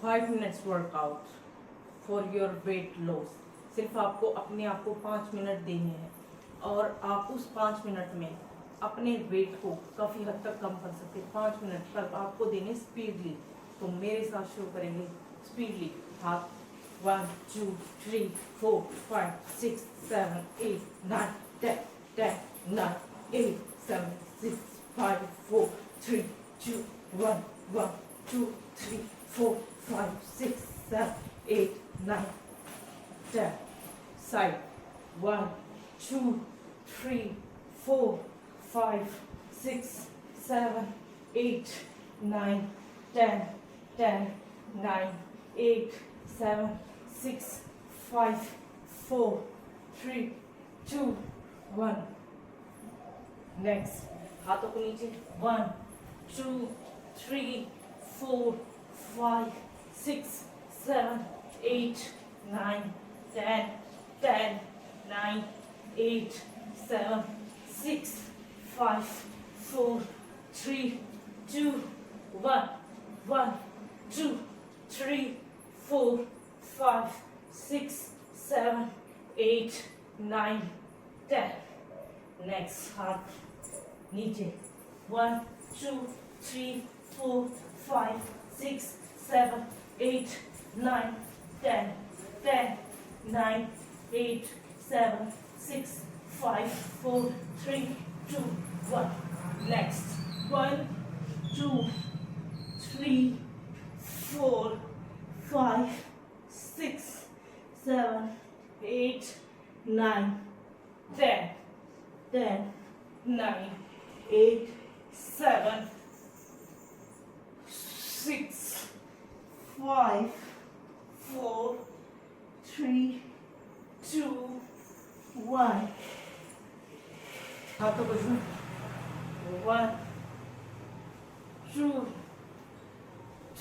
5 minutes workout for your weight loss. सिर्फ आपको अपने आप को 5 मिनट देने हैं और आप उस 5 मिनट में अपने वेट को काफ़ी हद तक कम कर सकते हैं। 5 मिनट पर आपको देने स्पीडली। तो मेरे साथ शुरू करेंगे स्पीडली। हाथ 1 2 3 4 5 6 7 8 9 10 10 9 8 7 6 5 4 3 2 1 1 2 3 4 5 6 7 8 9 10 side 1 2 3 4 5 6 7 8 9 10 10 9 8 7 6 5 4 3 2 1 next हाथों को नीचे 1 2 3 4 5 6 7 8 9 10 10 9 8 7 6 5 4 3 2 1 1 2 3 4 5 6 7 8 9 10 next हाथ नीचे 1 2 3 4 5 6 7 8 9 10 10 9 8 7 6 5 4 3 2 1 next 1 2 3 4 5 6 7 8 9 10 10 9 8 7 6 5 4 3 2 1 हाथों को 1 2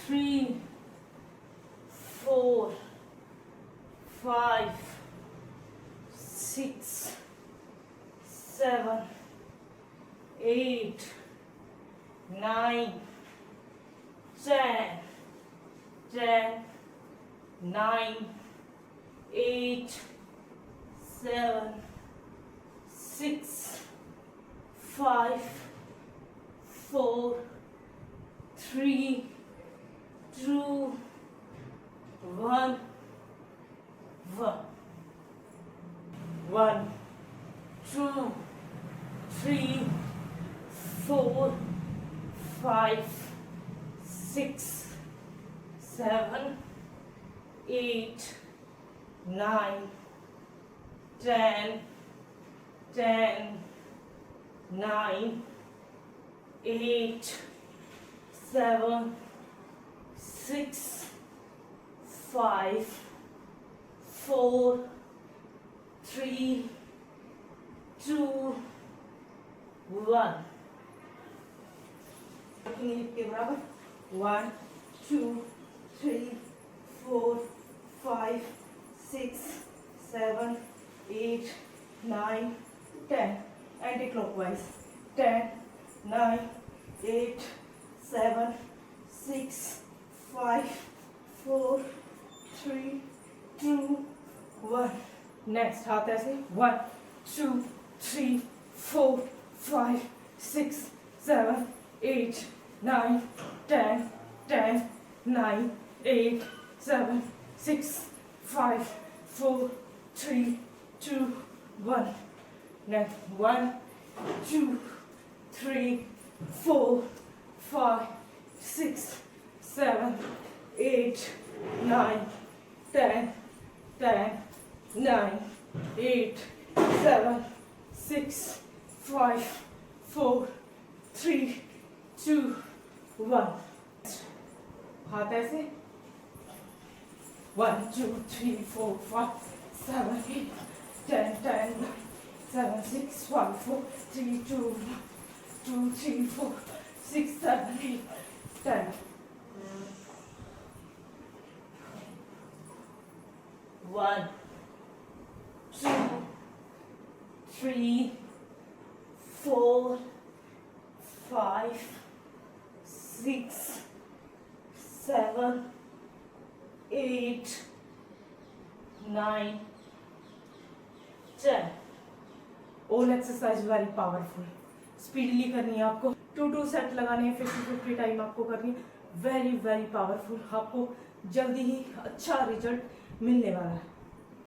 3 4 5 6 7 8 9 10 10 9 8 7 6 5 4 3 2 1 1 2 3 4 5 6 7 8 9 10 10 9 8 7 6 5 4 3 2 1 के बराबर 1 2 3 4 5 6 7 8 9 10 anti-clockwise 10 9 8 7 6 5 4 3 2 1 next हाथ ऐसे 1 2 3 4 5 6 7 8 9 10 10 9 8 7 6 5 4 3 2 1 next 1 2 3 4 5 6 7 8 9 10 10 9 8 7 6 5 4 3 2 1 हाथ ऐसे 1 2 3 4 5 7 8 10 10 9 7 6 5 4 3 2 1 2 3 4 6 7 8 10 1 2 3 4 5 6 7 8 9 10। All exercise very powerful, speedly करनी है आपको, 2 सेट लगाने हैं, 50 टाइम आपको करनी है। वेरी वेरी पावरफुल, आपको जल्दी ही अच्छा रिजल्ट मिलने वाला है।